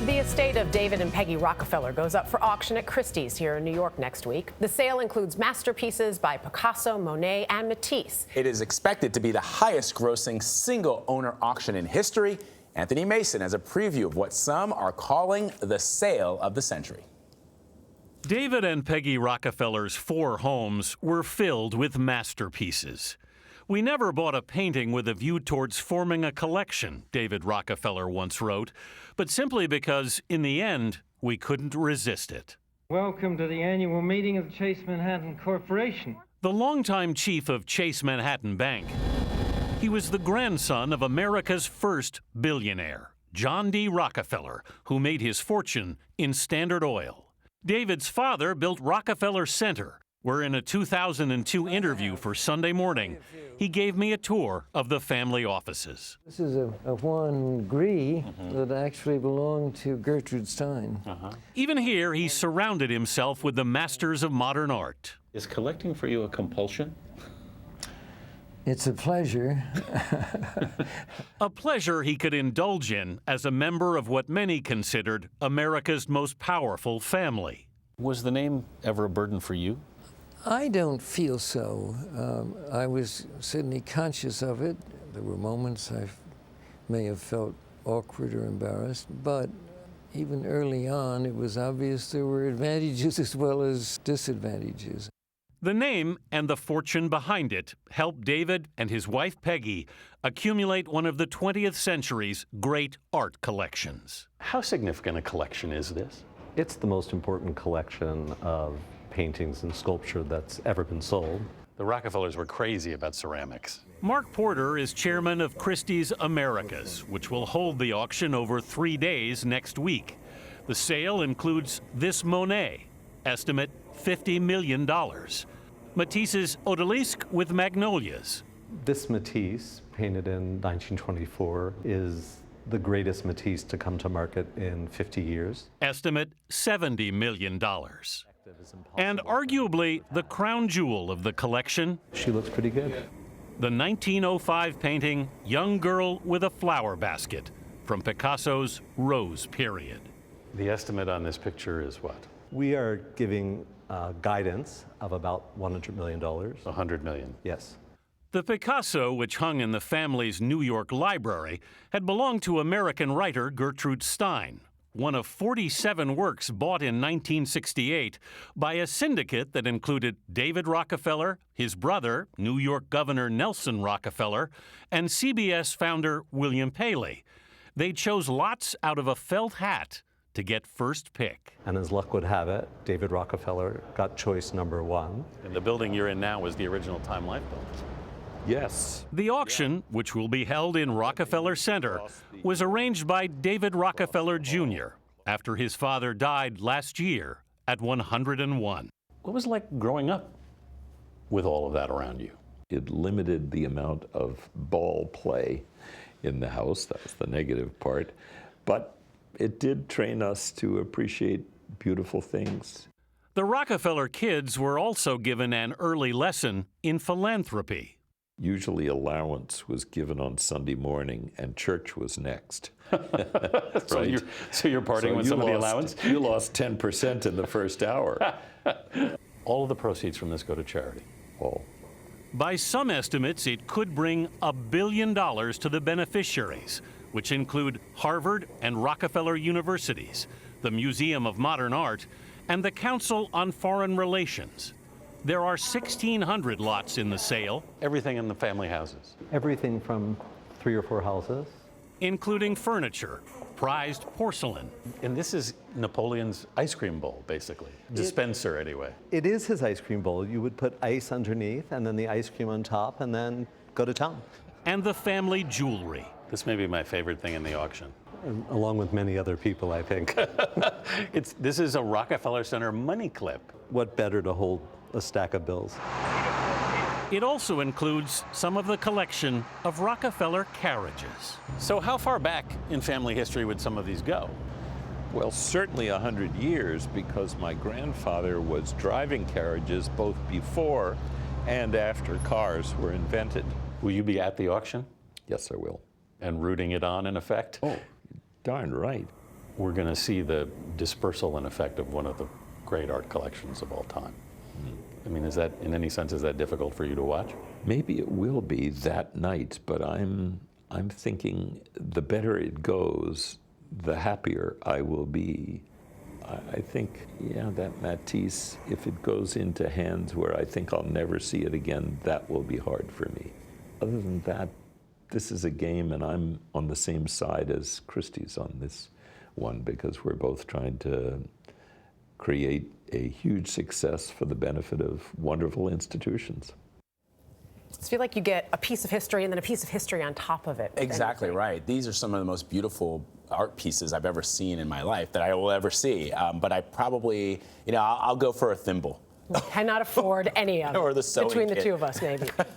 The estate of David and Peggy Rockefeller goes up for auction at Christie's here in New York next week. The sale includes masterpieces by Picasso, Monet, and Matisse. It is expected to be the highest-grossing single-owner auction in history. Anthony Mason has a preview of what some are calling the sale of the century. David and Peggy Rockefeller's 4 homes were filled with masterpieces. "We never bought a painting with a view towards forming a collection," David Rockefeller once wrote, but simply because, in the end, we couldn't resist it. Welcome to the annual meeting of the Chase Manhattan Corporation. The longtime chief of Chase Manhattan Bank. He was the grandson of America's first billionaire, John D. Rockefeller, who made his fortune in Standard Oil. David's father built Rockefeller Center, where in a 2002 interview for Sunday Morning, he gave me a tour of the family offices. This is a Juan Gris that actually belonged to Gertrude Stein. Even here, he surrounded himself with the masters of modern art. Is collecting for you a compulsion? It's a pleasure. A pleasure he could indulge in as a member of what many considered America's most powerful family. Was the name ever a burden for you? I don't feel so. I was certainly conscious of it. There were moments I may have felt awkward or embarrassed, but even early on, it was obvious there were advantages as well as disadvantages. The name and the fortune behind it helped David and his wife Peggy accumulate one of the 20th century's great art collections. How significant a collection is this? It's the most important collection of paintings and sculpture that's ever been sold. The Rockefellers were crazy about ceramics. Mark Porter is chairman of Christie's Americas, which will hold the auction over 3 days next week. The sale includes this Monet, estimate $50 million. Matisse's Odalisque with Magnolias. This Matisse, painted in 1924, is the greatest Matisse to come to market in 50 years. Estimate $70 million. And arguably the crown jewel of the collection. She looks pretty good. The 1905 painting, Young Girl with a Flower Basket, from Picasso's Rose Period. The estimate on this picture is what? We are giving guidance of about $100 million. $100 million. Yes. The Picasso, which hung in the family's New York library, had belonged to American writer Gertrude Stein, one of 47 works bought in 1968 by a syndicate that included David Rockefeller, his brother, New York Governor Nelson Rockefeller, and CBS founder William Paley. They chose lots out of a felt hat to get first pick. And as luck would have it, David Rockefeller got choice number 1. And the building you're in now was the original Time Life building. Yes. The auction, which will be held in Rockefeller Center, was arranged by David Rockefeller Jr. after his father died last year at 101. What was it like growing up with all of that around you? It limited the amount of ball play in the house. That was the negative part. But it did train us to appreciate beautiful things. The Rockefeller kids were also given an early lesson in philanthropy. Usually allowance was given on Sunday morning and church was next. So you're parting with some of the allowance? You lost 10% in the first hour. All of the proceeds from this go to charity? All. By some estimates, it could bring $1 billion to the beneficiaries, which include Harvard and Rockefeller Universities, the Museum of Modern Art, and the Council on Foreign Relations. There are 1,600 lots in the sale. Everything in the family houses? Everything from 3 or 4 houses. Including furniture, prized porcelain. And this is Napoleon's ice cream bowl, basically. Dispenser, anyway. It is his ice cream bowl. You would put ice underneath and then the ice cream on top and then go to town. And the family jewelry. This may be my favorite thing in the auction. Along with many other people, I think. This is a Rockefeller Center money clip. What better to hold a stack of bills? It also includes some of the collection of Rockefeller carriages. So how far back in family history would some of these go? Well, certainly 100 years, because my grandfather was driving carriages both before and after cars were invented. Will you be at the auction? Yes, I will. And rooting it on, in effect? Oh, darn right. we're going to see the dispersal and effect of one of the great art collections of all time. I mean, is that, in any sense, is that difficult for you to watch? Maybe it will be that night, but I'm thinking the better it goes, the happier I will be. I think, yeah, that Matisse, if it goes into hands where I think I'll never see it again, that will be hard for me. Other than that, this is a game, and I'm on the same side as Christie's on this one, because we're both trying to create a huge success for the benefit of wonderful institutions. I feel like you get a piece of history and then a piece of history on top of it. Exactly right. These are some of the most beautiful art pieces I've ever seen in my life, that I will ever see. But I probably, I'll go for a thimble. We cannot afford any of it. Or the sewing between the kit. two of us, maybe.